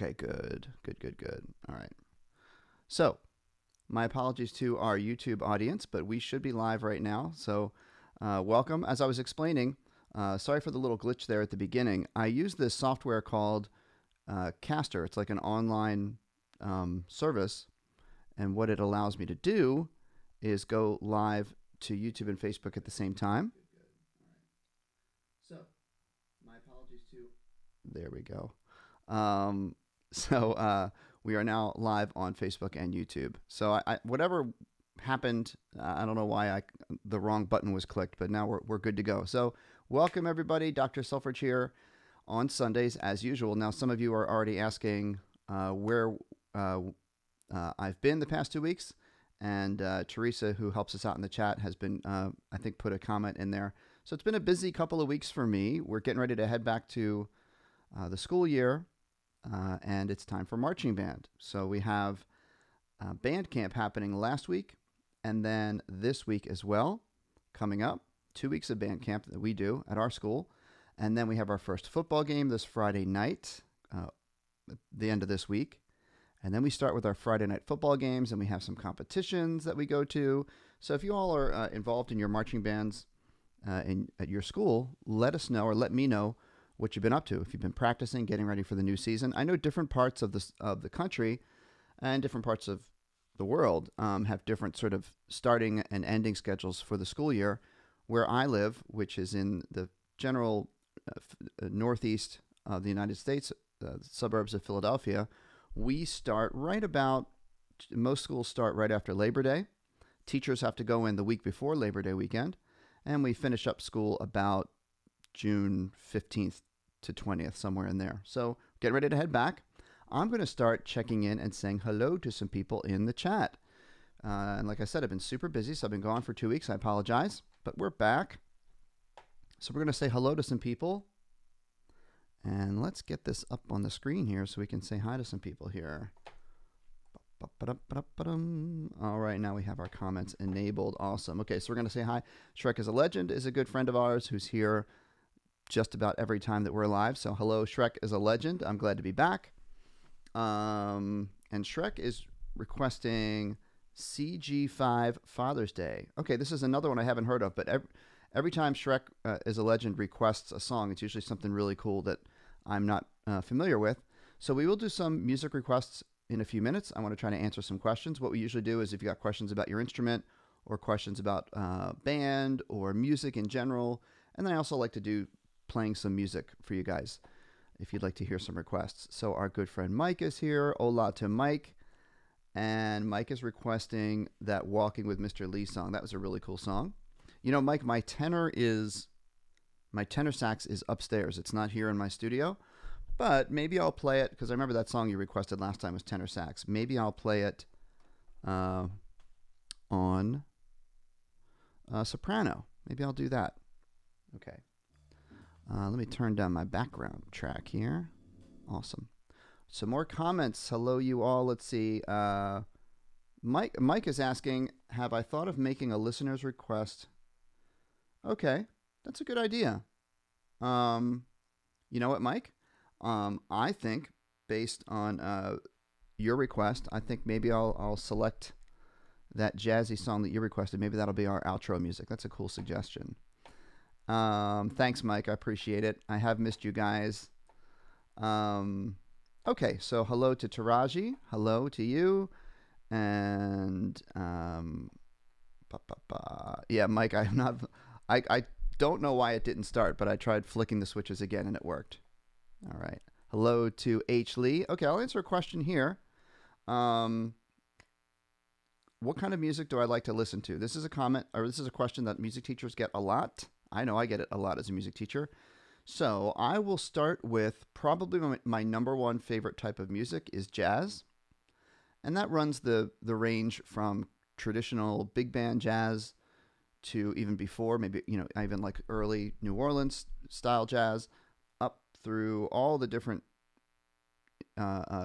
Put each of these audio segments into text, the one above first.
Okay, good. Good, good, good. All right. So, my apologies to our YouTube audience, but we should be live right now. So, welcome. As I was explaining, sorry for the little glitch there at the beginning. I use this software called Caster. It's like an online service. And what it allows me to do is go live to YouTube and Facebook at the same time. So, my apologies to. There we go. We are now live on Facebook and YouTube. So whatever happened, I don't know why the wrong button was clicked, but now we're good to go. So welcome everybody, Dr. Selfridge here on Sundays as usual. Now some of you are already asking where I've been the past 2 weeks, and Teresa, who helps us out in the chat, has been I think put a comment in there. So it's been a busy couple of weeks for me. We're getting ready to head back to the school year. And it's time for marching band. So we have band camp happening last week and then this week as well, coming up. 2 weeks of band camp that we do at our school. And then we have our first football game this Friday night, at the end of this week. And then we start with our Friday night football games, and we have some competitions that we go to. So if you all are involved in your marching bands at your school, let us know, or let me know what you've been up to. If you've been practicing, getting ready for the new season. I know different parts of the country and different parts of the world have different sort of starting and ending schedules for the school year. Where I live, which is in the general northeast of the United States, suburbs of Philadelphia, we start most schools start right after Labor Day. Teachers have to go in the week before Labor Day weekend, and we finish up school about June 15th to 20th, somewhere in there. So get ready to head back. I'm going to start checking in and saying hello to some people in the chat. And like I said, I've been super busy, so I've been gone for 2 weeks. I apologize, but we're back. So we're going to say hello to some people. And let's get this up on the screen here so we can say hi to some people here. All right, now we have our comments enabled. Awesome. Okay, so we're going to say hi. Shrek is a Legend is a good friend of ours who's here just about every time that we're live. So hello, Shrek is a Legend. I'm glad to be back. And Shrek is requesting CG5 Father's Day. Okay, this is another one I haven't heard of, but every time Shrek is a Legend requests a song, it's usually something really cool that I'm not familiar with. So we will do some music requests in a few minutes. I want to try to answer some questions. What we usually do is if you got questions about your instrument or questions about band or music in general, and then I also like to do playing some music for you guys if you'd like to hear some requests. So our good friend Mike is here. Hola to Mike. And Mike is requesting that Walking with Mr. Lee song. That was a really cool song. You know, Mike, my tenor sax is upstairs. It's not here in my studio, but maybe I'll play it because I remember that song you requested last time was tenor sax. Maybe I'll play it on soprano. Maybe I'll do that. Okay. Let me turn down my background track here. Awesome. Some more comments. Hello, you all. Let's see. Mike is asking, have I thought of making a listener's request? Okay, that's a good idea. You know what, Mike? I think based on your request, I think maybe I'll select that jazzy song that you requested. Maybe that'll be our outro music. That's a cool suggestion. Thanks, Mike. I appreciate it. I have missed you guys. Okay, so hello to Taraji. Hello to you. And yeah, Mike, I don't know why it didn't start, but I tried flicking the switches again and it worked. All right. Hello to H. Lee. Okay, I'll answer a question here. What kind of music do I like to listen to? This is a comment, or this is a question that music teachers get a lot. I know I get it a lot as a music teacher. So I will start with probably my number one favorite type of music is jazz. And that runs the range from traditional big band jazz to even before, maybe, I even like early New Orleans style jazz, up through all the different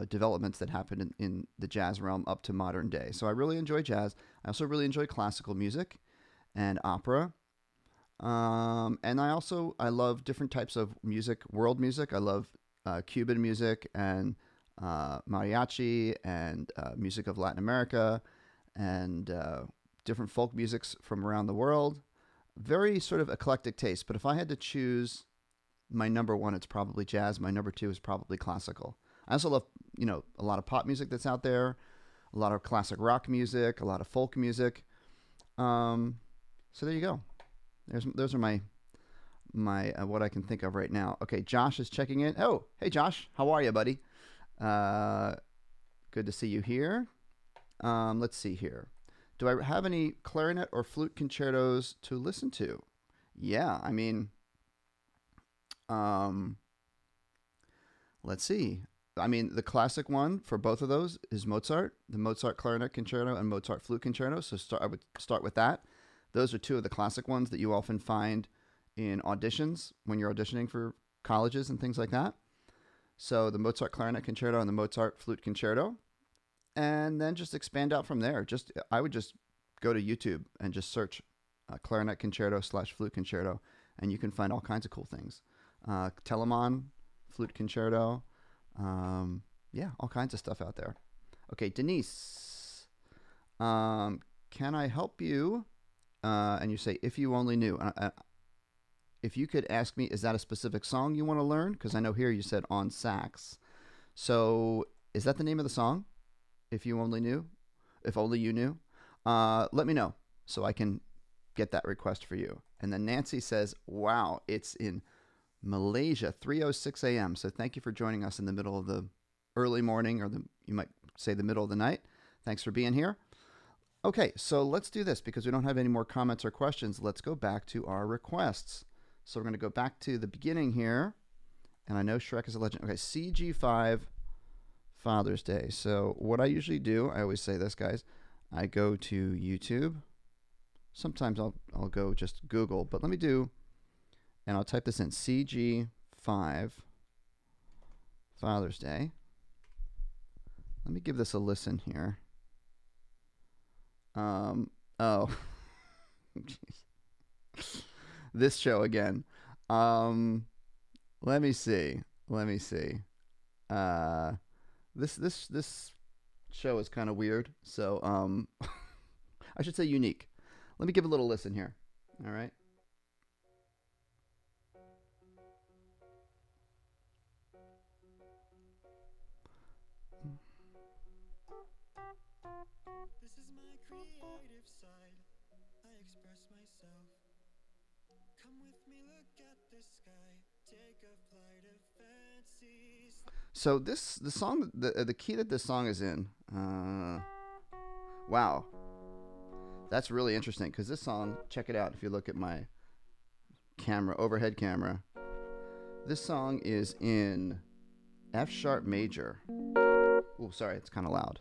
developments that happened in the jazz realm up to modern day. So I really enjoy jazz. I also really enjoy classical music and opera. And I love different types of music, world music. I love Cuban music, and mariachi and music of Latin America and different folk musics from around the world. Very sort of eclectic taste. But if I had to choose my number one, it's probably jazz. My number two is probably classical. I also love, a lot of pop music that's out there, a lot of classic rock music, a lot of folk music. So there you go. Those are my what I can think of right now. Okay, Josh is checking in. Oh, hey Josh, how are you, buddy? Good to see you here. Let's see here. Do I have any clarinet or flute concertos to listen to? Yeah, I mean, let's see. I mean, the classic one for both of those is Mozart, the Mozart Clarinet Concerto and Mozart Flute Concerto. So I would start with that. Those are two of the classic ones that you often find in auditions when you're auditioning for colleges and things like that. So the Mozart Clarinet Concerto and the Mozart Flute Concerto. And then just expand out from there. I would just go to YouTube and just search Clarinet Concerto / Flute Concerto, and you can find all kinds of cool things. Telemann Flute Concerto. Yeah, all kinds of stuff out there. Okay, Denise. Can I help you? And you say, if you only knew. If you could ask me, is that a specific song you want to learn? Because I know here you said on sax. So is that the name of the song? If you only knew? If only you knew? Let me know so I can get that request for you. And then Nancy says, wow, it's in Malaysia, 3:06 a.m. So thank you for joining us in the middle of the early morning, or you might say the middle of the night. Thanks for being here. Okay, so let's do this because we don't have any more comments or questions. Let's go back to our requests. So we're going to go back to the beginning here. And I know Shrek is a legend. Okay, CG5 Father's Day. So what I usually do, I always say this, guys. I go to YouTube. Sometimes I'll go just Google, but let me do, and I'll type this in, CG5 Father's Day. Let me give this a listen here. Oh, this show again. Let me see. This show is kind of weird, so I should say unique. Let me give a little listen here. All right. This is my creative side. I express myself. Come with me, look at the sky. Take a flight of fancies. So the song, the key that this song is in, wow, that's really interesting because this song, check it out if you look at my camera, overhead camera, this song is in F sharp major. Oh, sorry, it's kind of loud.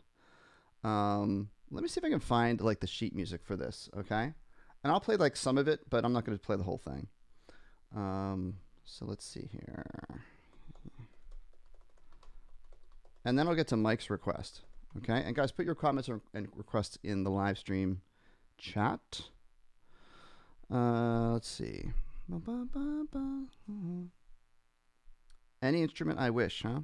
Let me see if I can find like the sheet music for this, okay? And I'll play like some of it, but I'm not going to play the whole thing. So let's see here. And then I'll get to Mike's request, okay? And guys, put your comments and requests in the live stream chat. Let's see. Any instrument I wish, huh?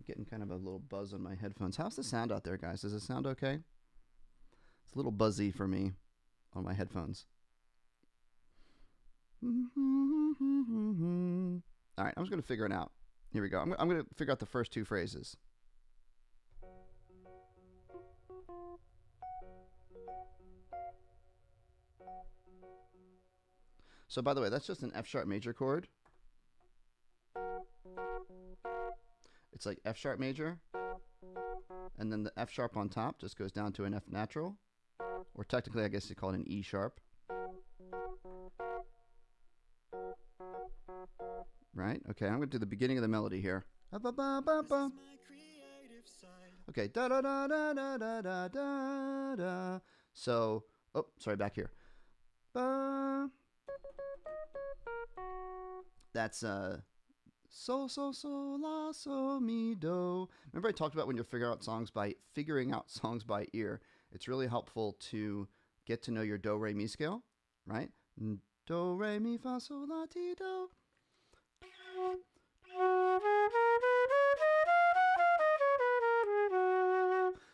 Getting kind of a little buzz on my headphones. How's the sound out there, guys? Does it sound okay? It's a little buzzy for me on my headphones. All right, I'm just going to figure it out. Here we go. I'm going to figure out the first two phrases. So, by the way, that's just an F sharp major chord. It's like F sharp major, and then the F sharp on top just goes down to an F natural, or technically I guess you call it an E sharp. Right? Okay, I'm going to do the beginning of the melody here. Okay, da da da da da da da da da. So, oh, sorry, back here. Ba. That's so so so la so mi do. Remember I talked about when you're figuring out songs by ear. It's really helpful to get to know your do re mi scale, right? Do re mi fa sol la ti do.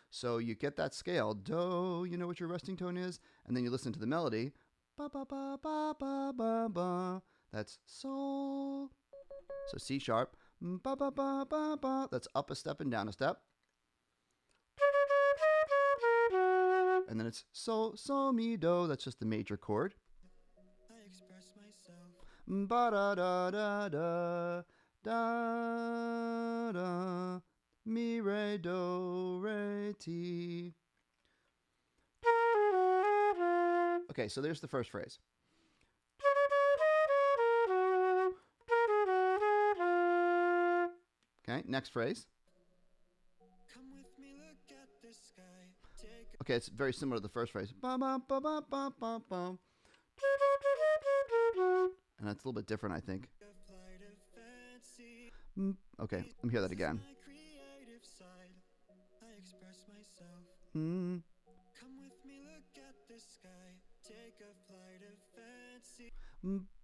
So you get that scale, do, you know what your resting tone is, and then you listen to the melody, ba ba ba ba ba ba ba. That's sol. So C sharp, ba ba ba ba ba. That's up a step and down a step. And then it's sol mi do. That's just the major chord. I express myself. Ba da da da da da da. Mi re do re ti. Okay, so there's the first phrase. Okay, next phrase. Come with me, look at the sky. Take Okay, it's very similar to the first phrase. Ba ba ba ba ba ba ba. And that's a little bit different, I think. a flight of fancy. Okay, let me hear that again. My creative side. I express myself. Mm. Come with me, look at the sky. Take a flight of fancy.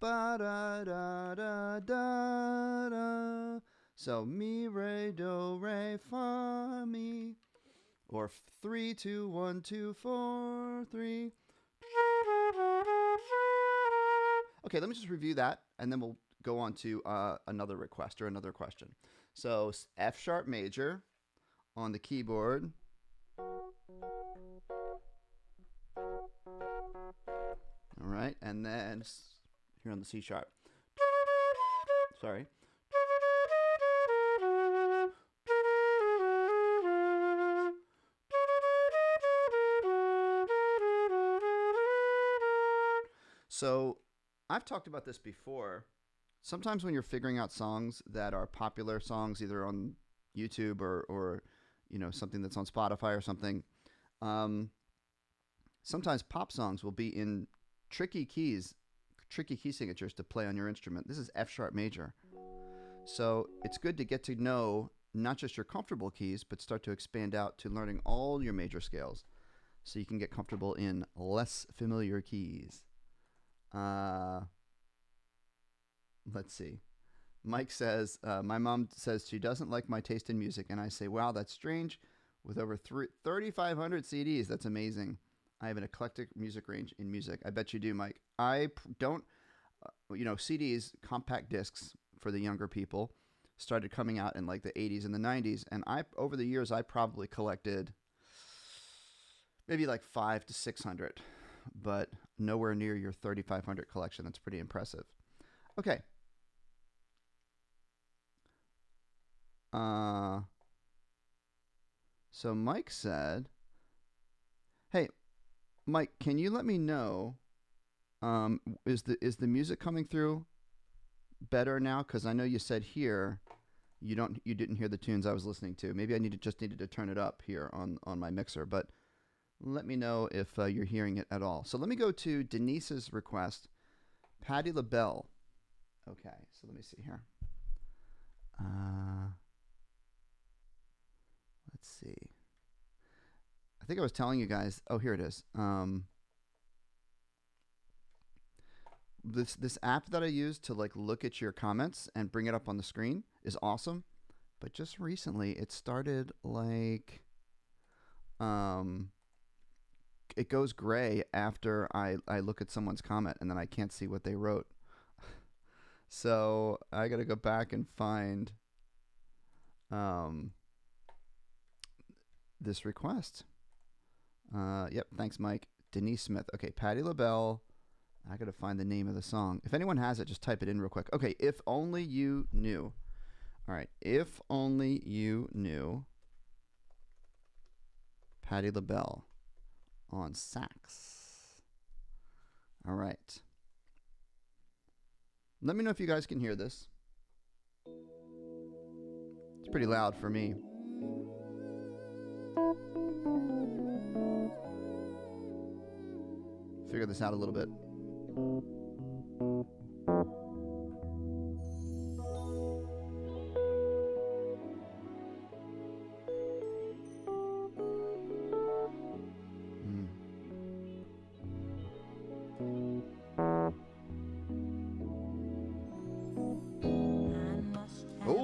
Ba da da da da da. So mi re do re fa mi, or 3 2 1 2 4 3. Okay, let me just review that, and then we'll go on to another request or another question. So F sharp major on the keyboard. All right, and then here on the C sharp. Sorry. So I've talked about this before. Sometimes when you're figuring out songs that are popular songs, either on YouTube or you know, something that's on Spotify or something, sometimes pop songs will be in tricky key signatures to play on your instrument. This is F sharp major. So it's good to get to know not just your comfortable keys, but start to expand out to learning all your major scales so you can get comfortable in less familiar keys. Let's see. Mike says, my mom says she doesn't like my taste in music. And I say, wow, that's strange. With over 3,500 CDs, that's amazing. I have an eclectic music range in music. I bet you do, Mike. I don't, you know, CDs, compact discs for the younger people, started coming out in like the 80s and the 90s. And over the years, I probably collected maybe like 500 to 600, but nowhere near your 3,500 collection. That's pretty impressive. Okay. So Mike said, hey, Mike, can you let me know, is the music coming through better now? Because I know you said here you didn't hear the tunes I was listening to. Maybe I just needed to turn it up here on my mixer, but let me know if you're hearing it at all. So let me go to Denise's request, Patti LaBelle. Okay, so let me see here. Let's see. I think I was telling you guys. Oh, here it is. This app that I use to like look at your comments and bring it up on the screen is awesome. But just recently, it started like it goes gray after I look at someone's comment, and then I can't see what they wrote. So I got to go back and find this request. Yep, thanks, Mike. Denise Smith. Okay, Patti LaBelle. I got to find the name of the song. If anyone has it, just type it in real quick. Okay, If Only You Knew. All right, If Only You Knew. Patti LaBelle on sax. All right. Let me know if you guys can hear this. It's pretty loud for me. Figure this out a little bit. Oh,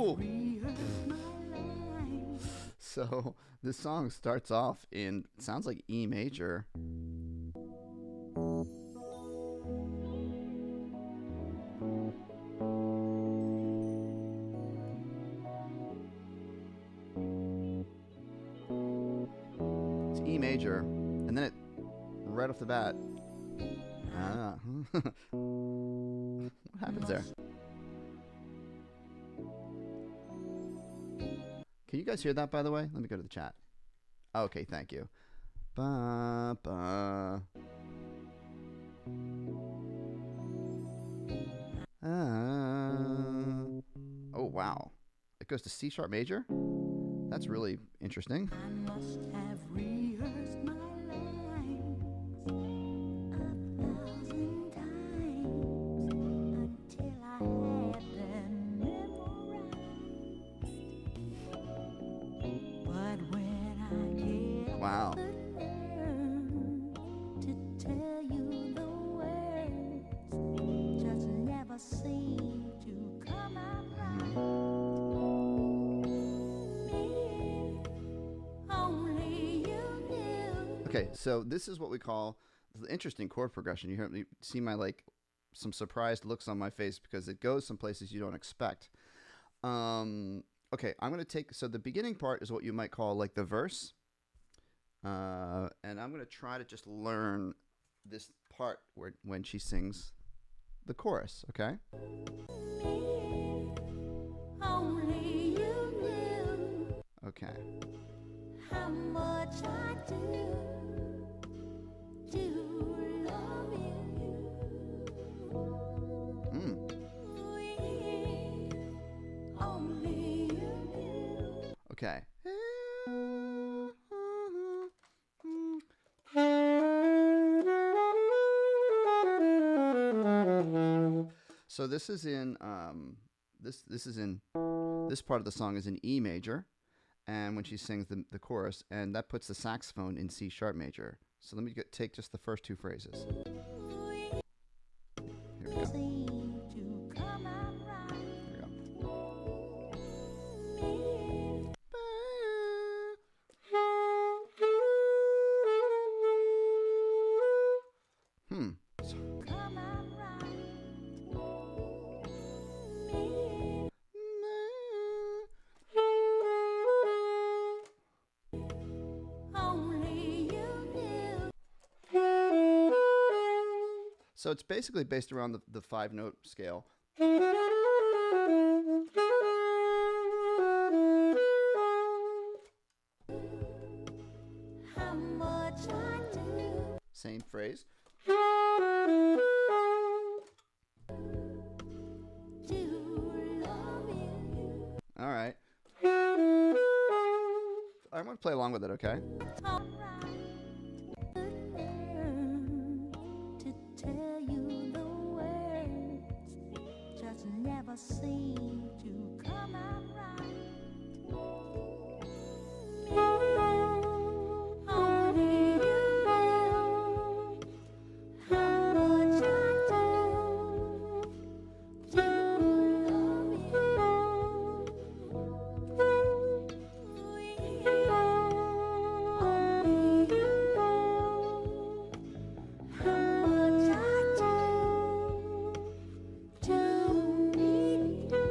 So this song starts off in, sounds like E major. It's E major, and then it, right off the bat, what happens there? Can you guys hear that, by the way? Let me go to the chat. Okay, thank you. Ba, ba. Oh, wow. It goes to C sharp major? That's really interesting. I must have rehearsed my lines 1,000 times until I had them memorized. But when I get Wow. the nerve to tell you the words, just never seem to come out right. Okay, so this is what we call the interesting chord progression. You see my, like, some surprised looks on my face because it goes some places you don't expect. Okay, I'm going to take, so the beginning part is what you might call like the verse. And I'm going to try to just learn this part when she sings the chorus, okay? Only you knew Okay. how much I do love you. Only you knew. Okay. So this is in this part of the song is in E major, and when she sings the chorus, and that puts the saxophone in C sharp major. So let me take just the first two phrases. Here we go. Seem to come out right. Here we go. Come out right. Only you knew. So it's basically based around the 5-note scale. How much I do Same phrase. love you. All right. I'm going to play along with it, okay? Alright. To tell you the words just never seem to come out right. Only you know how much I do love you. Only you know how much I do need you.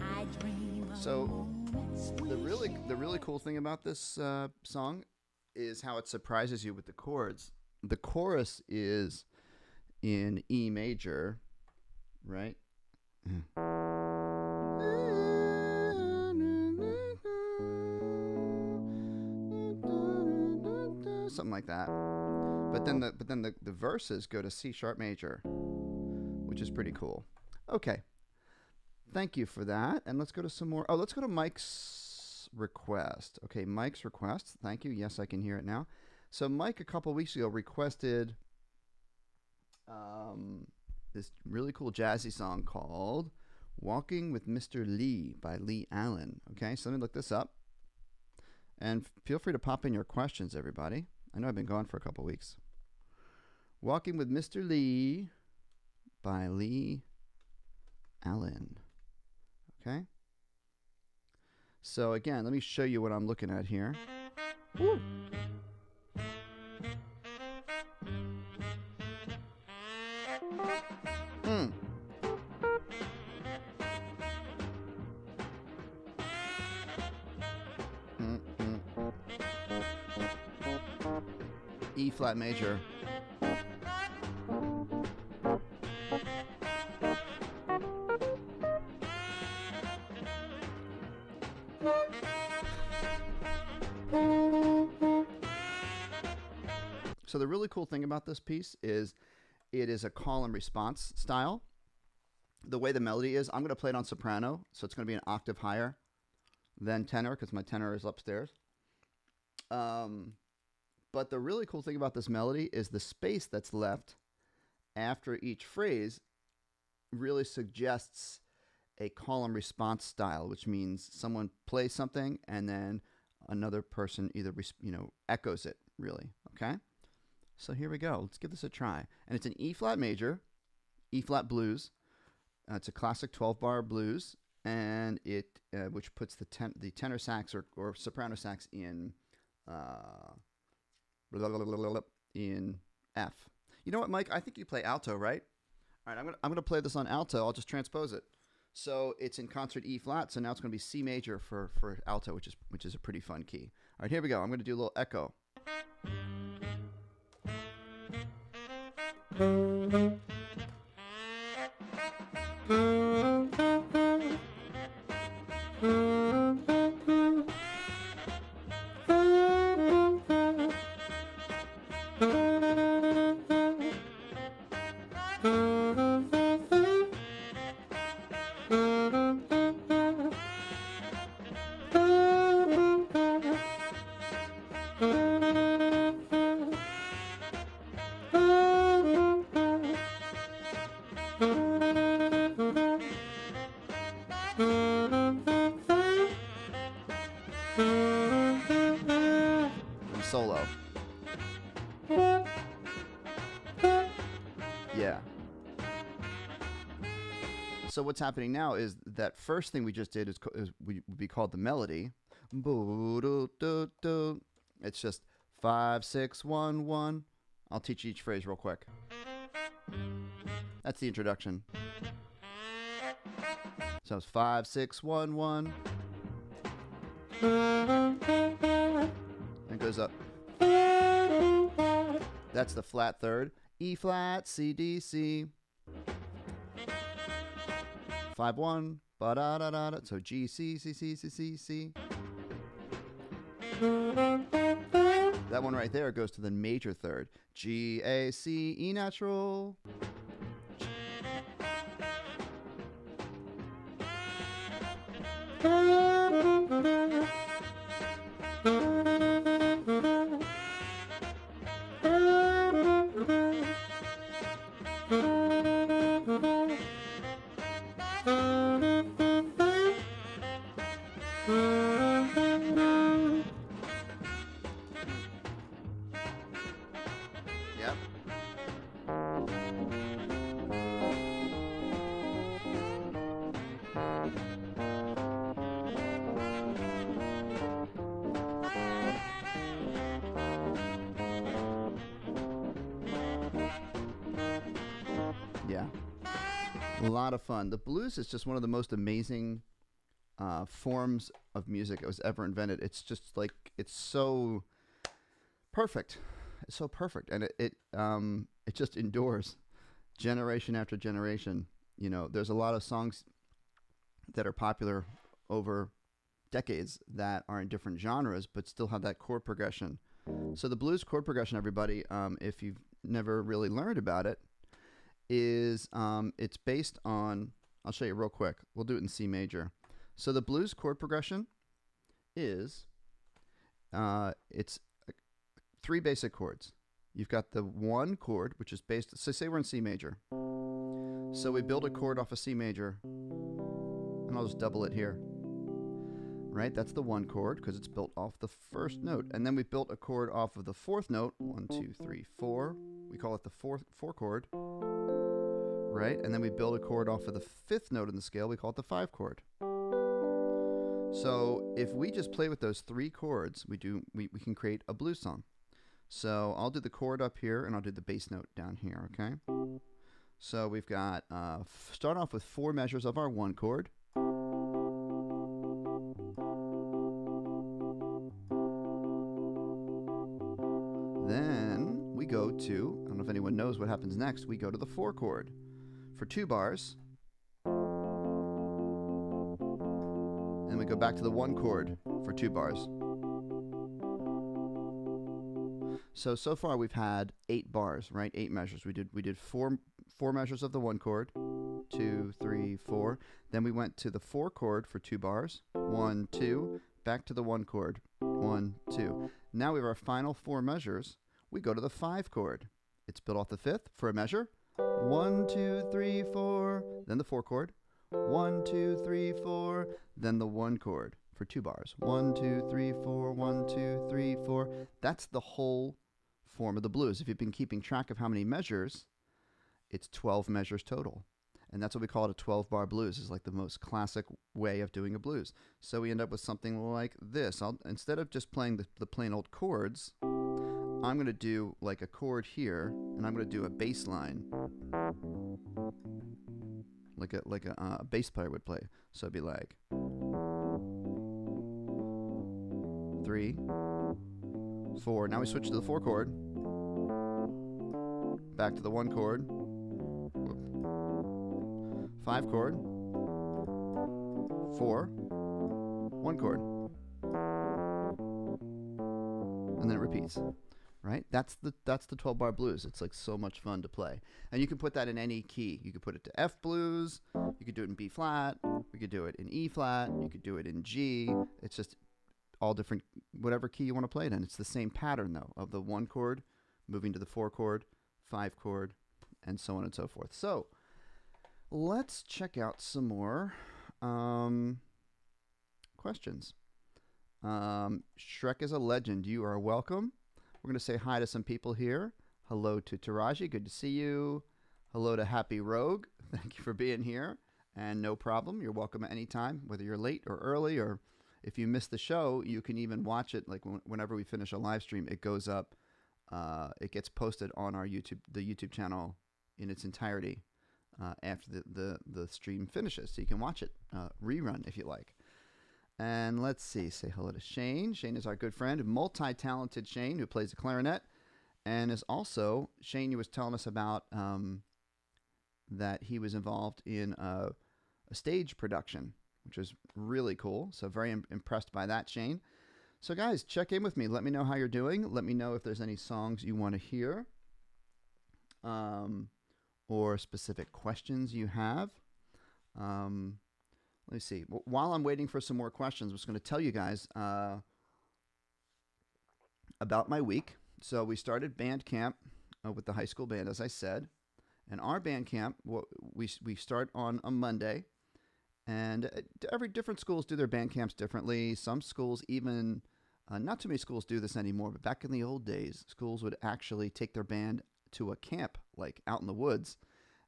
I dream of So, moments The really cool thing about this song is how it surprises you with the chords. The chorus is in E major, right? Something like that. But then the verses go to C sharp major, which is pretty cool. Okay. Thank you for that. And let's go to some more. Oh, let's go to Mike's request. Okay, Mike's request. Thank you. Yes, I can hear it now. So Mike a couple weeks ago requested this really cool jazzy song called Walking with Mr. Lee by Lee Allen. Okay, so let me look this up. And feel free to pop in your questions, everybody. I know I've been gone for a couple weeks. Walking with Mr. Lee by Lee Allen. Okay. So again, let me show you what I'm looking at here. Woo. E flat major. So the really cool thing about this piece is it is a call and response style. The way the melody is, I'm going to play it on soprano, so it's going to be an octave higher than tenor because my tenor is upstairs. But the really cool thing about this melody is the space that's left after each phrase really suggests a call and response style, which means someone plays something and then another person either echoes it, really. Okay? So here we go. Let's give this a try. And it's an E flat major, E flat blues. It's a classic 12-bar blues, and it which puts the tenor sax or soprano sax in F. You know what, Mike? I think you play alto, right? All right, I'm gonna play this on alto. I'll just transpose it. So it's in concert E flat. So now it's gonna be C major for alto, which is a pretty fun key. All right, here we go. I'm gonna do a little echo. Solo. Yeah. So what's happening now is that first thing we just did is would be called the melody. It's just 5, 6, 1, 1. I'll teach you each phrase real quick. That's the introduction. So it's 5, 6, 1, 1. And goes up. That's the flat third. E flat, C, D, C. 5, 1. Ba da da da da. So G, C, C, C, C, C, C. That one right there goes to the major third. G, A, C, E natural. Yep. Yeah. A lot of fun. The blues is just one of the most amazing forms of music that was ever invented. It's just like, it's so perfect. It's so perfect. And it just endures generation after generation. You know, there's a lot of songs that are popular over decades that are in different genres, but still have that chord progression. So the blues chord progression, everybody, if you've never really learned about it, is it's based on, I'll show you real quick. We'll do it in C major. So the blues chord progression is, it's 3 basic chords. You've got the 1 chord, which is based, so say we're in C major. So we build a chord off of C major, and I'll just double it here. Right, that's the 1 chord because it's built off the first note. And then we built a chord off of the 4th note. 1, 2, 3, 4. We call it the 4 chord. right? And then we build a chord off of the 5th note in the scale. We call it the 5 chord. So if we just play with those 3 chords, we can create a blues song. So I'll do the chord up here, and I'll do the bass note down here, okay? So we've got, start off with 4 measures of our 1 chord. Then we go to, I don't know if anyone knows what happens next, we go to the 4 chord for 2 bars. Then we go back to the 1 chord for 2 bars. So far we've had 8 bars, right? 8 measures. We did four measures of the 1 chord, 2, 3, 4. Then we went to the 4 chord for 2 bars, 1, 2. Back to the 1 chord, 1, 2. Now we have our final 4 measures. We go to the 5 chord. It's built off the 5th for a measure. 1, 2, 3, 4. Then the 4 chord. 1, 2, 3, 4. Then the 1 chord for 2 bars. 1, 2, 3, 4. 1, 2, 3, 4. That's the whole form of the blues. If you've been keeping track of how many measures, it's 12 measures total. And that's what we call it, a 12-bar blues. Is like the most classic way of doing a blues. So we end up with something like this. Instead of just playing the plain old chords, I'm going to do like a chord here, and I'm going to do a bass line, like a bass player would play. So it'd be like 3, 4. Now we switch to the 4 chord. Back to the 1 chord. 5 chord. 4. 1 chord. And then it repeats. Right? That's the 12-bar blues. It's like so much fun to play. And you can put that in any key. You could put it to F blues. You could do it in B flat. You could do it in E flat. You could do it in G. It's just all different, whatever key you want to play it in. It's the same pattern, though, of the 1 chord moving to the 4 chord, 5 chord, and so on and so forth. So let's check out some more questions. Shrek is a legend. You are welcome. We're going to say hi to some people here. Hello to Taraji. Good to see you. Hello to Happy Rogue. Thank you for being here. And no problem. You're welcome at any time, whether you're late or early, or if you miss the show, you can even watch it. Like whenever we finish a live stream, it goes up. It gets posted on our the YouTube channel in its entirety after the stream finishes. So you can watch it rerun if you like. And let's see, say hello to Shane. Shane is our good friend, multi-talented Shane, who plays the clarinet, and is also, Shane, you was telling us about that he was involved in a stage production, which is really cool. So very impressed by that, Shane. So guys, check in with me. Let me know how you're doing. Let me know if there's any songs you want to hear, or specific questions you have. Let me see. While I'm waiting for some more questions, I'm just going to tell you guys about my week. So we started band camp with the high school band, as I said. And our band camp, we start on a Monday. And every different schools do their band camps differently. Some schools even, not too many schools do this anymore, but back in the old days, schools would actually take their band to a camp, like out in the woods.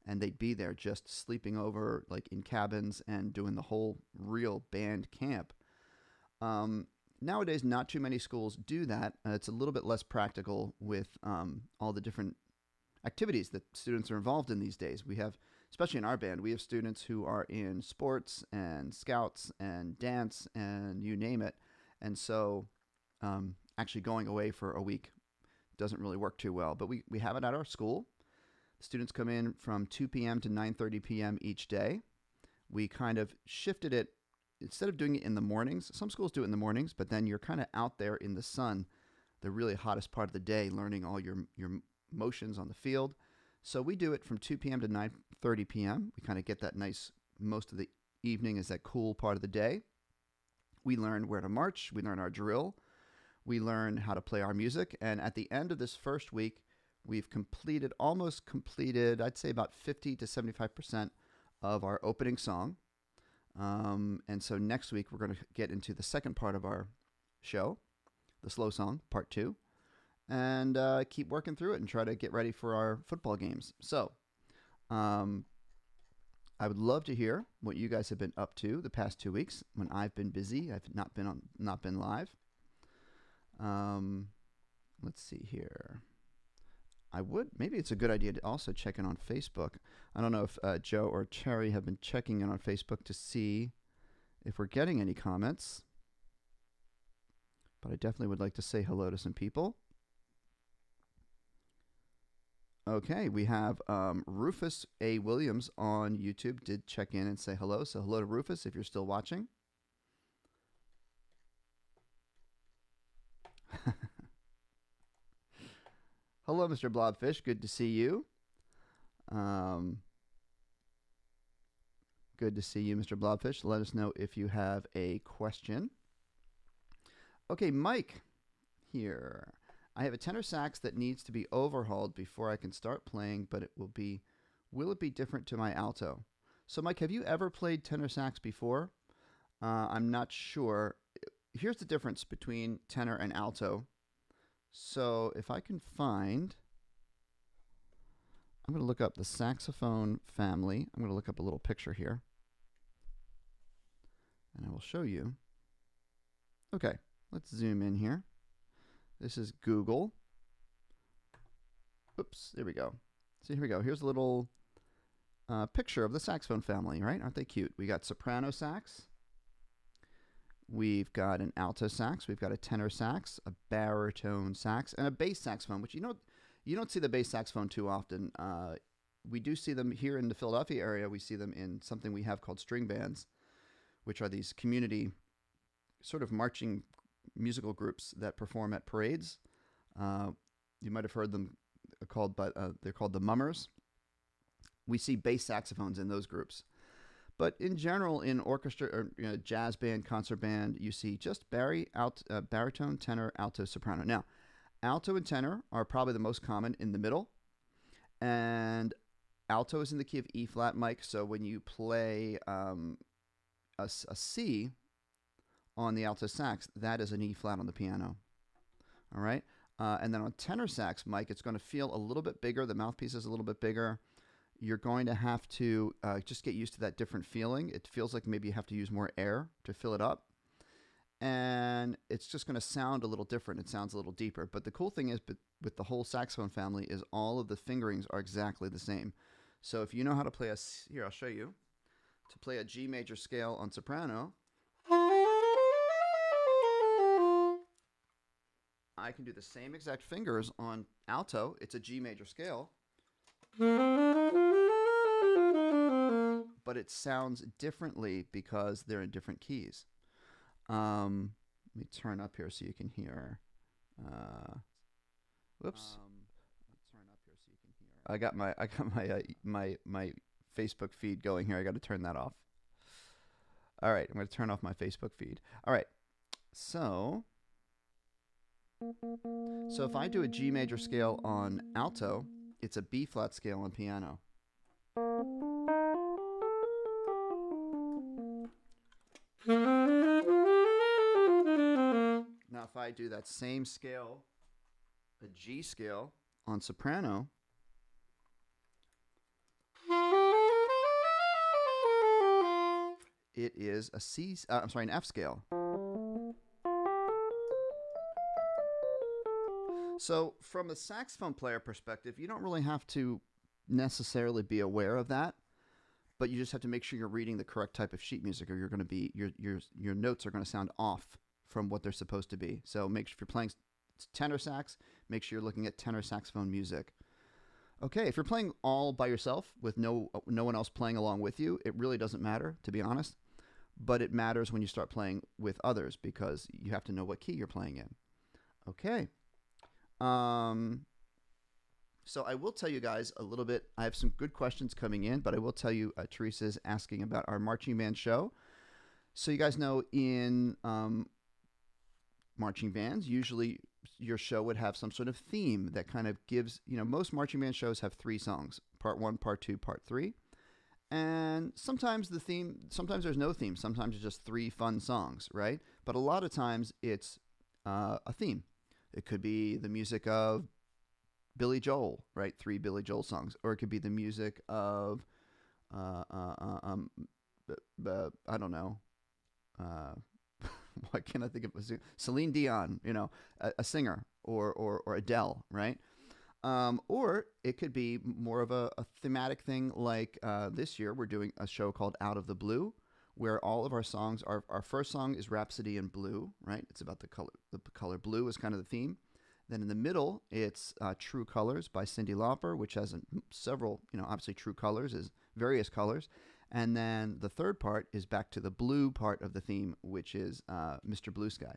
And they'd be there just sleeping over like in cabins and doing the whole real band camp. Nowadays, not too many schools do that. It's a little bit less practical with all the different activities that students are involved in these days. We have, especially in our band, we have students who are in sports and scouts and dance and you name it. And so actually going away for a week doesn't really work too well. But we have it at our school. Students come in from 2 p.m. to 9:30 p.m. each day. We kind of shifted it, instead of doing it in the mornings, some schools do it in the mornings, but then you're kind of out there in the sun, the really hottest part of the day, learning all your motions on the field. So we do it from 2 p.m. to 9:30 p.m. We kind of get that nice, most of the evening is that cool part of the day. We learn where to march. We learn our drill. We learn how to play our music. And at the end of this first week, we've almost completed, I'd say about 50 to 75% of our opening song. And so next week, we're going to get into the second part of our show, the slow song, part 2, and keep working through it and try to get ready for our football games. So I would love to hear what you guys have been up to the past 2 weeks when I've been busy. I've not been live. Let's see here. Maybe it's a good idea to also check in on Facebook. I don't know if Joe or Cherry have been checking in on Facebook to see if we're getting any comments. But I definitely would like to say hello to some people. Okay, we have Rufus A. Williams on YouTube did check in and say hello. So hello to Rufus if you're still watching. Hello, Mr. Blobfish. Good to see you. Good to see you, Mr. Blobfish. Let us know if you have a question. Okay, Mike here. I have a tenor sax that needs to be overhauled before I can start playing, but will it be different to my alto? So, Mike, have you ever played tenor sax before? I'm not sure. Here's the difference between tenor and alto. So, if I can find, I'm going to look up the saxophone family. I'm going to look up a little picture here, and I will show you. Okay, let's zoom in here. This is Google. Oops, there we go. So here we go. Here's a little picture of the saxophone family, right? Aren't they cute? We got soprano sax. We've got an alto sax. We've got a tenor sax, a baritone sax, and a bass saxophone, which you don't see the bass saxophone too often. We do see them here in the Philadelphia area. We see them in something we have called string bands, which are these community sort of marching musical groups that perform at parades. You might have heard them called, but they're called the Mummers. We see bass saxophones in those groups, but in general, in orchestra or jazz band, concert band, you see just baritone, tenor, alto, soprano. Now, alto and tenor are probably the most common in the middle, and alto is in the key of E flat, Mike. So when you play a C on the alto sax, that is an E flat on the piano. All right. And then on tenor sax, Mike, it's going to feel a little bit bigger. The mouthpiece is a little bit bigger. You're going to have to just get used to that different feeling. It feels like maybe you have to use more air to fill it up. And it's just going to sound a little different. It sounds a little deeper. But the cool thing is, with the whole saxophone family, is all of the fingerings are exactly the same. So if you know how to play here, I'll show you. To play a G major scale on soprano, I can do the same exact fingers on alto. It's a G major scale, but it sounds differently because they're in different keys. Let me turn up here so you can hear. Whoops. Turn up here so you can hear. I got my Facebook feed going here. I got to turn that off. All right, I'm going to turn off my Facebook feed. All right, so if I do a G major scale on alto, it's a B flat scale on piano. Now, if I do that same scale, a G scale on soprano, it is an F scale. So from a saxophone player perspective, you don't really have to necessarily be aware of that, but you just have to make sure you're reading the correct type of sheet music, or you're going to be your notes are going to sound off from what they're supposed to be. So make sure if you're playing tenor sax, make sure you're looking at tenor saxophone music. Okay, if you're playing all by yourself with no one else playing along with you, it really doesn't matter, to be honest. But it matters when you start playing with others because you have to know what key you're playing in. Okay. So I will tell you guys a little bit. I have some good questions coming in, but I will tell you, Teresa's asking about our marching band show. So you guys know in marching bands, usually your show would have some sort of theme that kind of gives, most marching band shows have 3 songs, part 1, part 2, part 3. And sometimes sometimes there's no theme. Sometimes it's just 3 fun songs, right? But a lot of times it's a theme. It could be the music of Billy Joel, right? 3 Billy Joel songs. Or it could be the music of I don't know. Why can't I think of a singer? Celine Dion, you know, a singer, or Adele, right? Or it could be more of a thematic thing like this year we're doing a show called Out of the Blue, where all of our songs, our first song is Rhapsody in Blue, right? It's about the color. The color blue is kind of the theme. Then in the middle, it's True Colors by Cyndi Lauper, which has several, you know, obviously True Colors is various colors. And then the third part is back to the blue part of the theme, which is Mr. Blue Sky.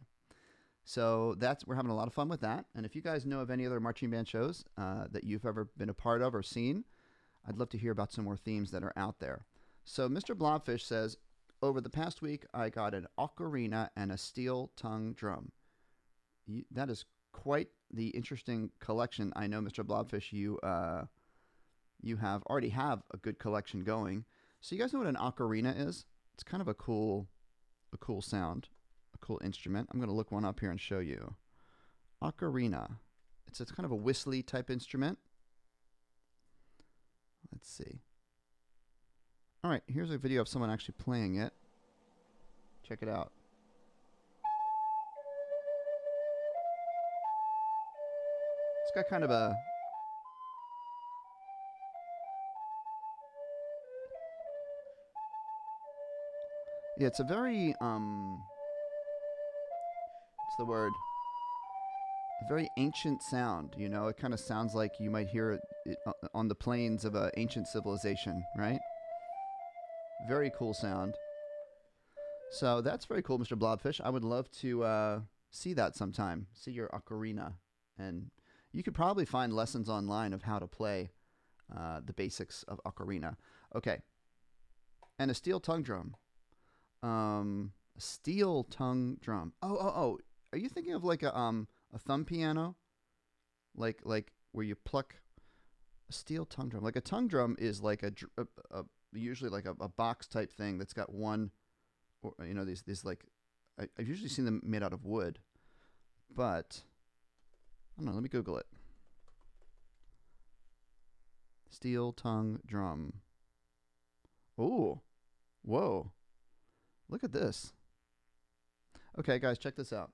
So we're having a lot of fun with that. And if you guys know of any other marching band shows that you've ever been a part of or seen, I'd love to hear about some more themes that are out there. So Mr. Blobfish says, over the past week, I got an ocarina and a steel tongue drum. That is quite the interesting collection. I know, Mr. Blobfish, you already have a good collection going. So you guys know what an ocarina is? It's kind of a cool sound, a cool instrument. I'm going to look one up here and show you. Ocarina. It's kind of a whistly type instrument. Let's see. All right, here's a video of someone actually playing it. Check it out. It's got kind of a... Yeah, it's a very, what's the word? A very ancient sound, you know? It kind of sounds like you might hear it on the plains of an ancient civilization, right? Very cool sound. So that's very cool, Mr. Blobfish. I would love to see that sometime. See your ocarina. And you could probably find lessons online of how to play the basics of ocarina. Okay. And a steel tongue drum. Steel tongue drum. Oh. Are you thinking of like a thumb piano? Like where you pluck a steel tongue drum. Like a tongue drum is like usually like a box type thing that's got one, or you know, these like I've usually seen them made out of wood, but I don't know. Let me Google it. Steel tongue drum. Oh, whoa. Look at this. Okay, guys, check this out.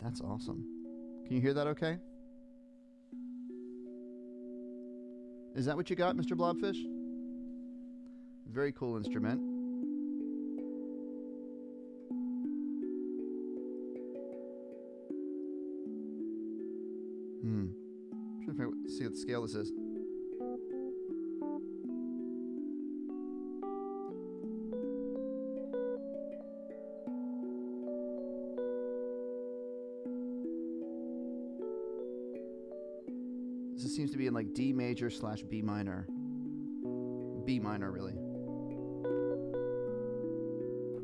That's awesome. Can you hear that okay? Is that what you got, Mr. Blobfish? Very cool instrument. I'm trying to see what scale this is. This seems to be in like D major / B minor. B minor, really.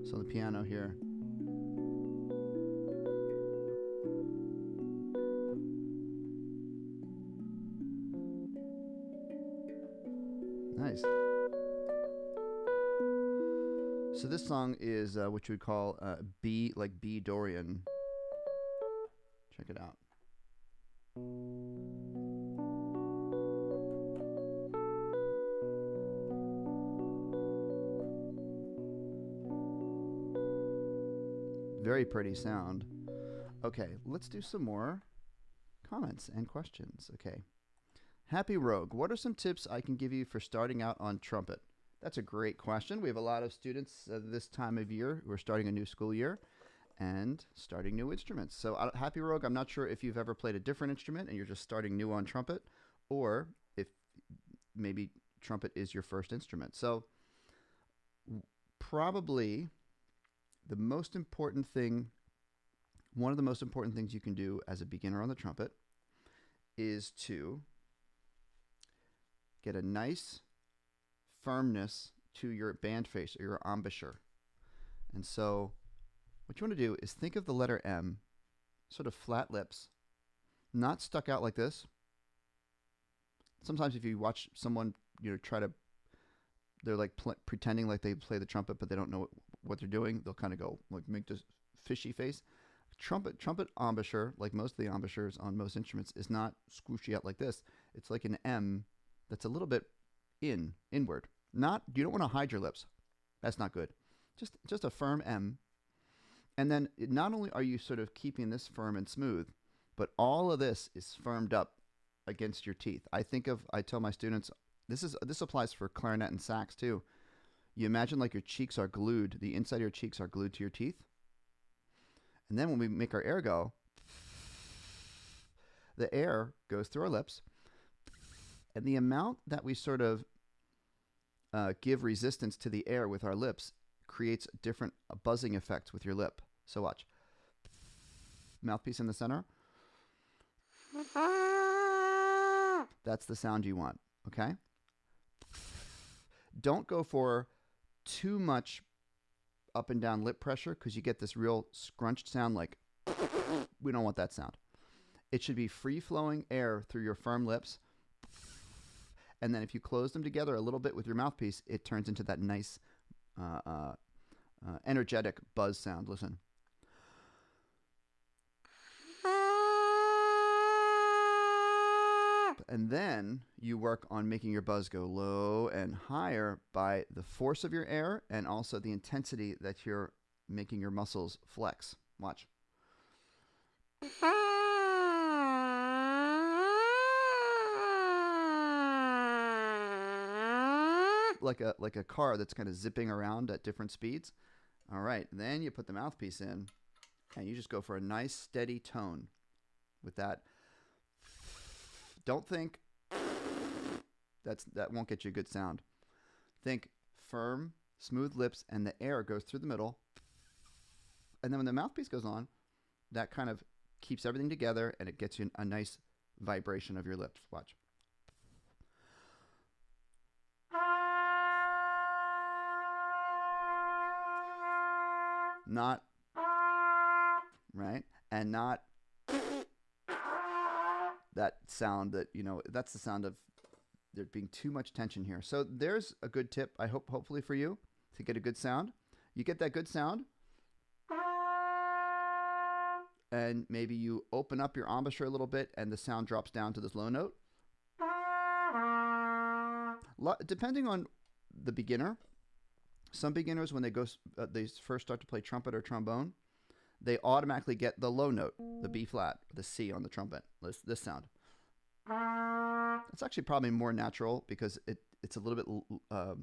So the piano here. Nice. So this song is what you would call B, like B Dorian. Check it out. Very pretty sound. Okay, let's do some more comments and questions. Okay. Happy Rogue, what are some tips I can give you for starting out on trumpet? That's a great question. We have a lot of students this time of year who are starting a new school year and starting new instruments. So Happy Rogue, I'm not sure if you've ever played a different instrument and you're just starting new on trumpet, or if maybe trumpet is your first instrument. So probably the most important thing, one of the most important things you can do as a beginner on the trumpet is to get a nice firmness to your band face or your embouchure. And so what you want to do is think of the letter M, sort of flat lips, not stuck out like this. Sometimes if you watch someone, they're like pretending like they play the trumpet, but they don't know what they're doing. They'll kind of go like make this fishy face. Trumpet embouchure, like most of the embouchures on most instruments, is not squishy out like this. It's like an M that's a little bit inward. You don't want to hide your lips. That's not good. Just a firm M. And then not only are you sort of keeping this firm and smooth, but all of this is firmed up against your teeth. I tell my students, this applies for clarinet and sax too. You imagine like your cheeks are glued, the inside of your cheeks are glued to your teeth. And then when we make our air go, the air goes through our lips, and the amount that we sort of give resistance to the air with our lips creates different buzzing effects with your lip. So watch. Mouthpiece in the center. That's the sound you want, okay? Don't go for too much up and down lip pressure because you get this real scrunched sound like we don't want that sound. It should be free-flowing air through your firm lips, and then if you close them together a little bit with your mouthpiece, it turns into that nice energetic buzz sound. Listen. And then you work on making your buzz go low and higher by the force of your air and also the intensity that you're making your muscles flex. Watch. Like a car that's kind of zipping around at different speeds. All right, then you put the mouthpiece in and you just go for a nice steady tone with that. Don't think that won't get you a good sound. Think firm, smooth lips, and the air goes through the middle. And then when the mouthpiece goes on, that kind of keeps everything together, and it gets you a nice vibration of your lips. Watch. Not, right? And not that sound that, that's the sound of there being too much tension here. So there's a good tip, hopefully for you, to get a good sound. You get that good sound, and maybe you open up your embouchure a little bit, and the sound drops down to this low note. Depending on the beginner, some beginners, when they first start to play trumpet or trombone, they automatically get the low note, the B flat, the C on the trumpet, this sound. It's actually probably more natural because it's a little bit a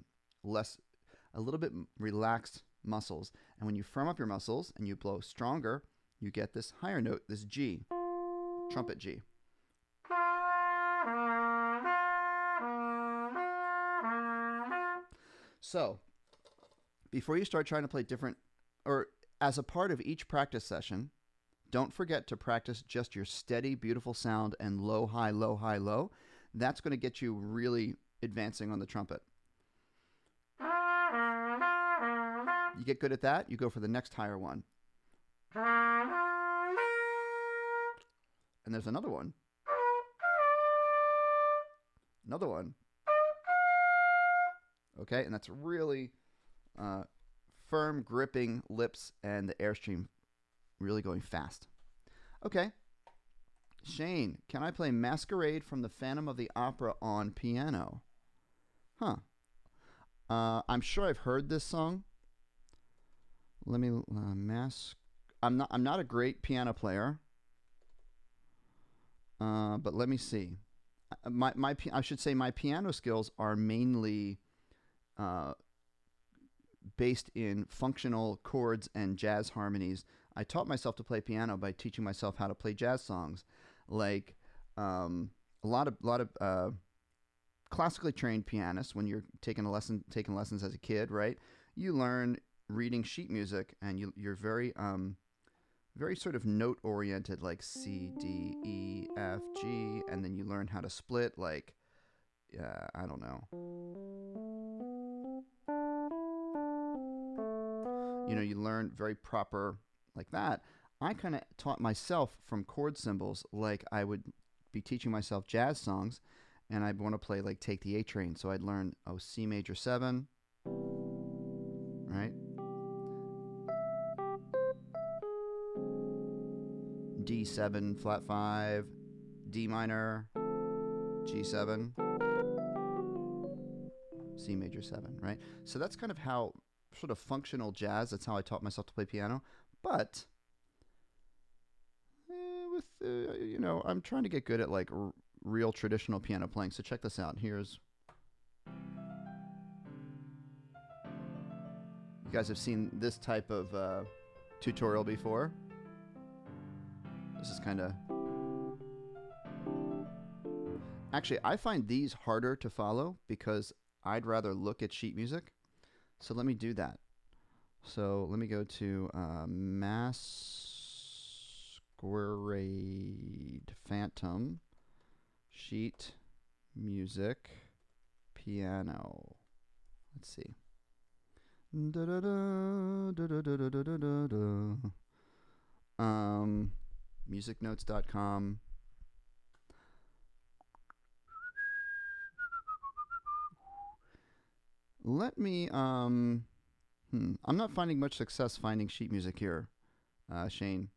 little bit relaxed muscles. And when you firm up your muscles and you blow stronger, you get this higher note, this G, trumpet G. So, before you start trying to play different, or as a part of each practice session, don't forget to practice just your steady, beautiful sound and low, high, low, high, low. That's going to get you really advancing on the trumpet. You get good at that, you go for the next higher one. And there's another one. Another one. Okay, and that's really firm, gripping lips and the airstream really going fast. Okay. Shane, can I play Masquerade from the Phantom of the Opera on piano? Huh. I'm sure I've heard this song. Let me I'm not a great piano player. But let me see. I should say my piano skills are mainly based in functional chords and jazz harmonies. I taught myself to play piano by teaching myself how to play jazz songs, like a lot of classically trained pianists. When you're taking lessons as a kid, right? You learn reading sheet music, and you're very sort of note oriented, like C, D, E, F, G, and then you learn how to split, like I don't know. You learn very proper like that. I kind of taught myself from chord symbols, like I would be teaching myself jazz songs, and I'd want to play like Take the A Train. So I'd learn, C major 7, right? D7 flat 5, D minor, G7, C major 7, right? So that's kind of how, sort of functional jazz, that's how I taught myself to play piano. But you know, I'm trying to get good at like real traditional piano playing. So check this out. Here's, you guys have seen this type of tutorial before. This is kind of, actually I find these harder to follow because I'd rather look at sheet music. So let me do that. So let me go to Masquerade Phantom sheet music piano. Let's see. Musicnotes.com. Let me I'm not finding much success finding sheet music here, Shane.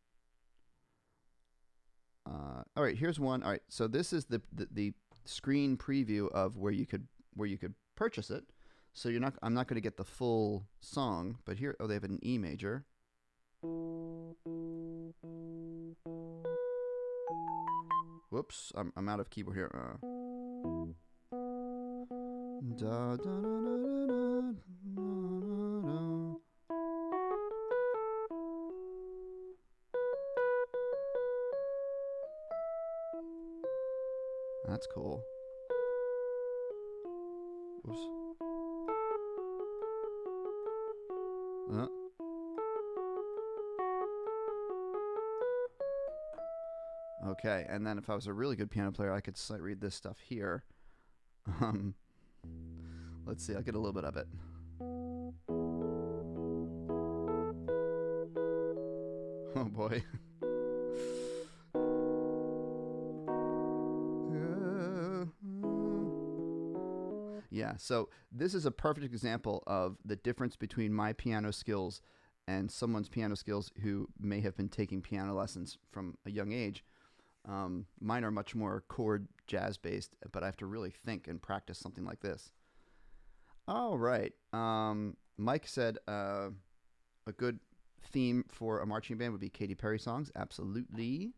All right, here's one. All right, so this is the screen preview of where you could purchase it. So I'm not going to get the full song, but here, oh, they have an E major. Whoops, I'm out of keyboard here. Da, da, da, da, da, da. That's cool. Oops. Okay, and then if I was a really good piano player, I could sight read this stuff here. Let's see, I'll get a little bit of it. Oh boy. Yeah, so this is a perfect example of the difference between my piano skills and someone's piano skills who may have been taking piano lessons from a young age. Mine are much more chord jazz based, but I have to really think and practice something like this. All right. Mike said a good theme for a marching band would be Katy Perry songs. Absolutely.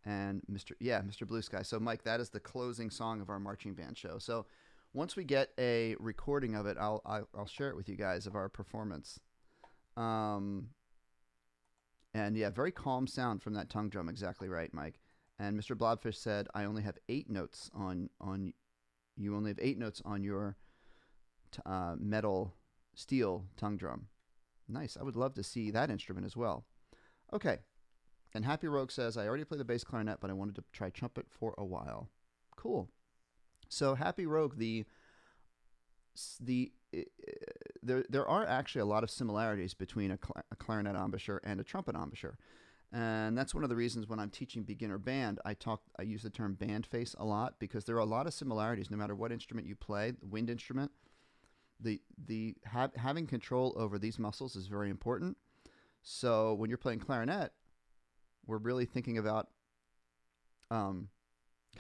And Mr. Blue Sky. So Mike, that is the closing song of our marching band show. So once we get a recording of it, I'll share it with you guys of our performance. And yeah, very calm sound from that tongue drum. Exactly right, Mike. And Mr. Blobfish said, I only have 8 notes on you only have 8 notes on your metal steel tongue drum. Nice. I would love to see that instrument as well. Okay. And Happy Rogue says, I already play the bass clarinet, but I wanted to try trumpet for a while. Cool. So Happy Rogue, there are actually a lot of similarities between a clarinet embouchure and a trumpet embouchure. And that's one of the reasons when I'm teaching beginner band, I use the term band face a lot, because there are a lot of similarities no matter what instrument you play. The wind instrument, having control over these muscles is very important. So when you're playing clarinet, we're really thinking about kind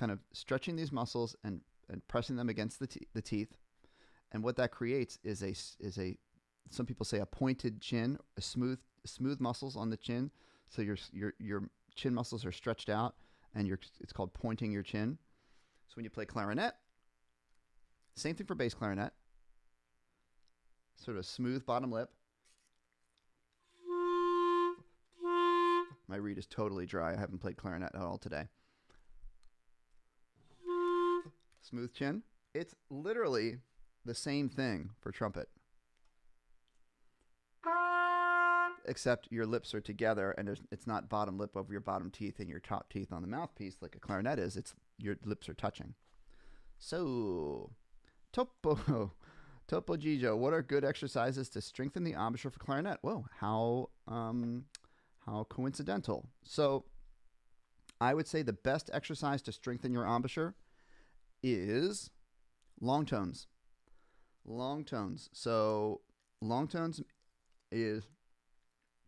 of stretching these muscles and pressing them against the teeth. And what that creates is a some people say a pointed chin, a smooth muscles on the chin. So your chin muscles are stretched out, and it's called pointing your chin. So when you play clarinet, same thing for bass clarinet. Sort of smooth bottom lip. My reed is totally dry. I haven't played clarinet at all today. Smooth chin. It's literally the same thing for trumpet. Except your lips are together, and it's not bottom lip over your bottom teeth and your top teeth on the mouthpiece like a clarinet is. It's your lips are touching. So, Topo Gijo, what are good exercises to strengthen the embouchure for clarinet? Whoa, how coincidental. So, I would say the best exercise to strengthen your embouchure is long tones. Long tones. So, long tones is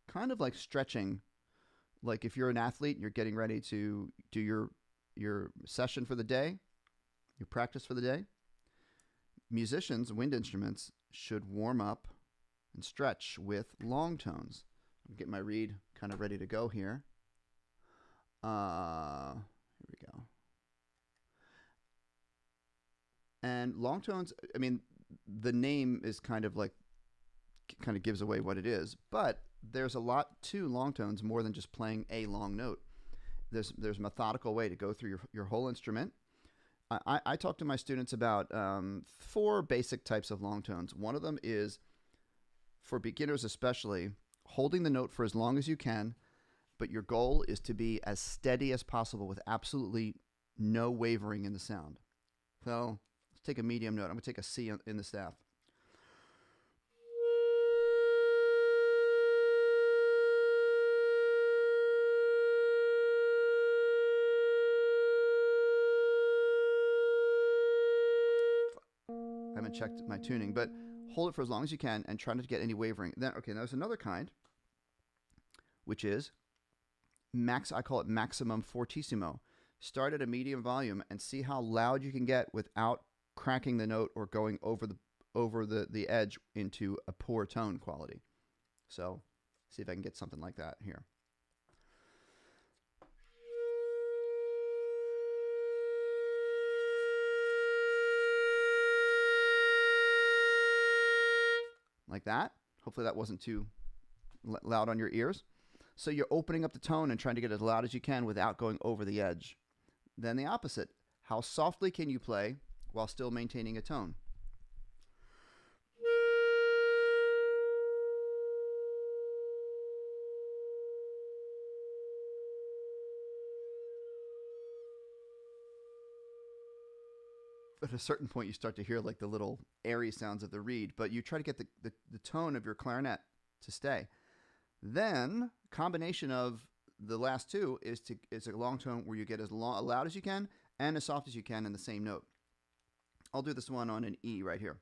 kind of like stretching like if you're an athlete and you're getting ready to do your session for the day, your practice for the day, musicians, wind instruments should warm up and stretch with long tones. I'm getting my reed kind of ready to go here. Here we go. And long tones, I mean, the name is kind of gives away what it is, but there's a lot to long tones more than just playing a long note. There's a methodical way to go through your whole instrument. I talk to my students about 4 basic types of long tones. One of them is, for beginners especially, holding the note for as long as you can, but your goal is to be as steady as possible with absolutely no wavering in the sound. So let's take a medium note. I'm going to take a C in the staff. I haven't checked my tuning, but hold it for as long as you can and try not to get any wavering. Then, okay, there's another kind, which is I call it maximum fortissimo. Start at a medium volume and see how loud you can get without cracking the note or going over the edge into a poor tone quality. So, see if I can get something like that here. Like that. Hopefully that wasn't too loud on your ears. So you're opening up the tone and trying to get as loud as you can without going over the edge. Then the opposite. How softly can you play while still maintaining a tone? At a certain point, you start to hear like the little airy sounds of the reed, but you try to get the tone of your clarinet to stay. Then, combination of the last 2 is a long tone where you get as loud as you can and as soft as you can in the same note. I'll do this one on an E right here.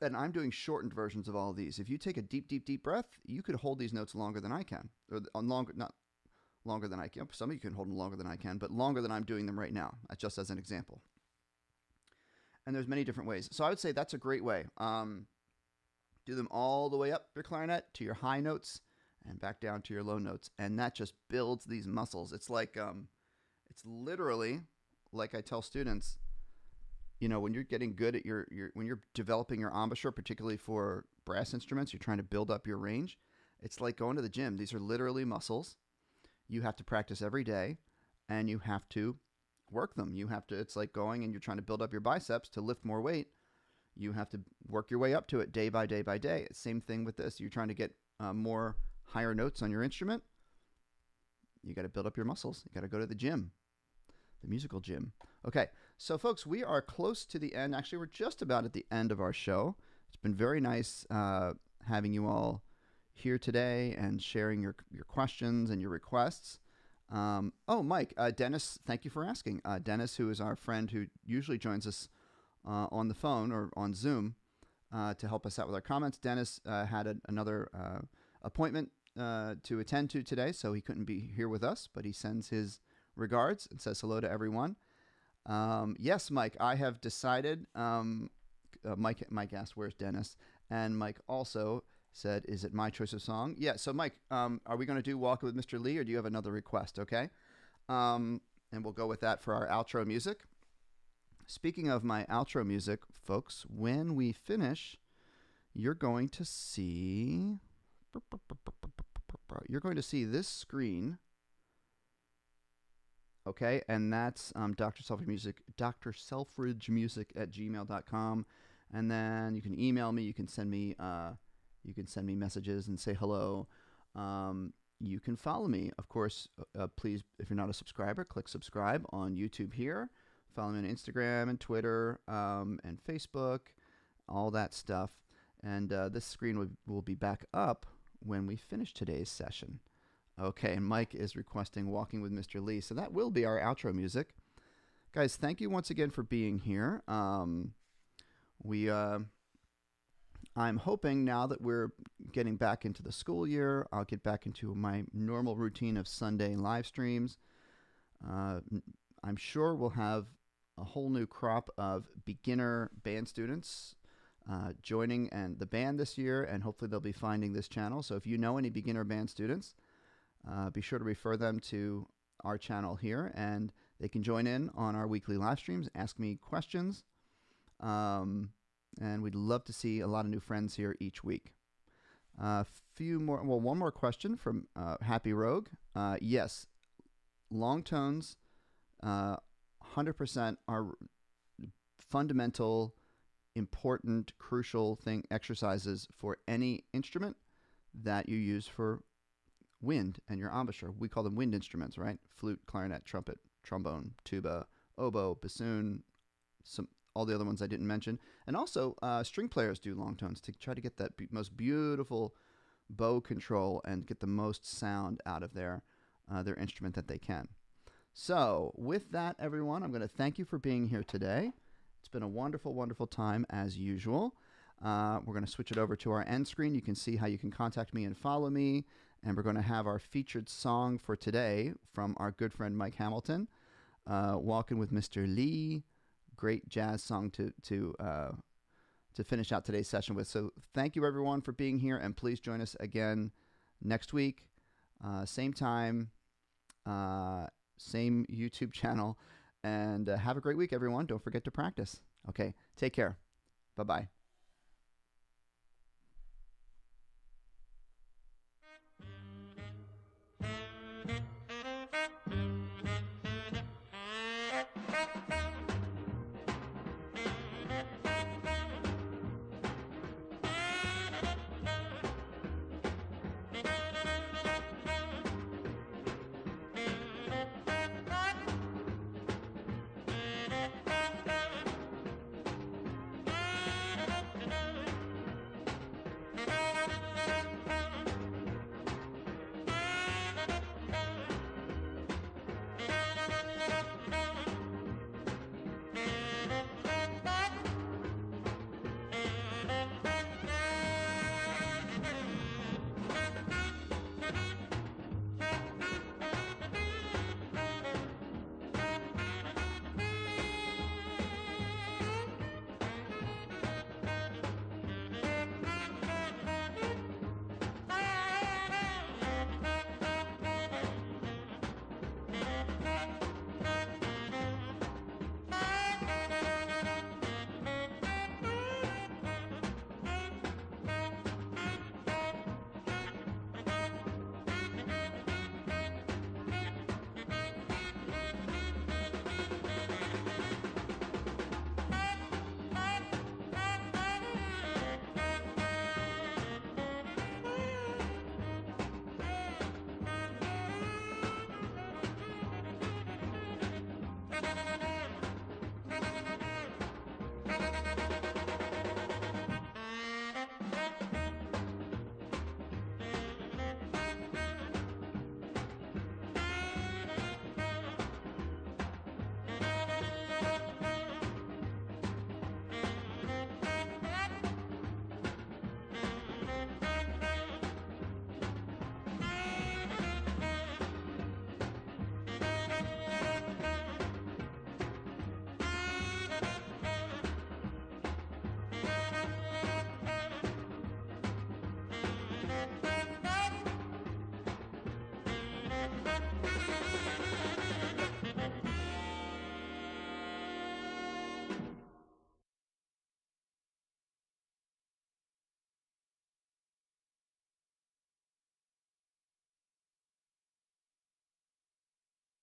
And I'm doing shortened versions of all of these. If you take a deep, deep, deep breath, you could hold these notes longer than I can. Or not longer than I can. Some of you can hold them longer than I can, but longer than I'm doing them right now, just as an example. And there's many different ways. So I would say that's a great way. Do them all the way up your clarinet to your high notes and back down to your low notes. And that just builds these muscles. It's like, it's literally like I tell students, you know, when you're getting good at when you're developing your embouchure, particularly for brass instruments, you're trying to build up your range. It's like going to the gym. These are literally muscles. You have to practice every day and you have to work them. It's like going and you're trying to build up your biceps to lift more weight. You have to work your way up to it day by day by day. Same thing with this. You're trying to get more higher notes on your instrument. You got to build up your muscles. You got to go to the gym, the musical gym. Okay, so folks, we are close to the end. Actually, we're just about at the end of our show. It's been very nice having you all here today and sharing your questions and your requests. Mike, Dennis, thank you for asking. Dennis, who is our friend who usually joins us on the phone or on Zoom to help us out with our comments. Dennis had another appointment to attend to today, so he couldn't be here with us, but he sends his regards and says hello to everyone. Yes, Mike, I have decided. Mike asked, where's Dennis? And Mike also said, is it my choice of song? Yeah, so Mike, are we going to do Walk with Mr. Lee, or do you have another request, okay? And we'll go with that for our outro music. Speaking of my outro music, folks, when we finish, you're going to see this screen. Okay, and that's Dr. Selfridge Music, drselfridgemusic@gmail.com, and then you can email me. You can send me messages and say hello. You can follow me, of course. Please, if you're not a subscriber, click subscribe on YouTube here. Follow me on Instagram and Twitter and Facebook, all that stuff. And this screen will be back up when we finish today's session. Okay, and Mike is requesting Walking with Mr. Lee. So that will be our outro music. Guys, thank you once again for being here. I'm hoping now that we're getting back into the school year, I'll get back into my normal routine of Sunday live streams. I'm sure we'll have a whole new crop of beginner band students joining the band this year, and hopefully they'll be finding this channel. So if you know any beginner band students, be sure to refer them to our channel here, and they can join in on our weekly live streams, ask me questions, and we'd love to see a lot of new friends here each week. One more question from Happy Rogue. Yes, long tones, 100% are fundamental, important, crucial exercises for any instrument that you use for wind and your embouchure. We call them wind instruments, right? Flute, clarinet, trumpet, trombone, tuba, oboe, bassoon, all the other ones I didn't mention. And also, string players do long tones to try to get that most beautiful bow control and get the most sound out of their instrument that they can. So, with that, everyone, I'm going to thank you for being here today. It's been a wonderful, wonderful time as usual. We're going to switch it over to our end screen. You can see how you can contact me and follow me. And we're going to have our featured song for today from our good friend Mike Hamilton, Walking with Mr. Lee. Great jazz song to finish out today's session with. So thank you, everyone, for being here. And please join us again next week. Same time, same YouTube channel. And have a great week, everyone. Don't forget to practice. Okay, take care. Bye-bye.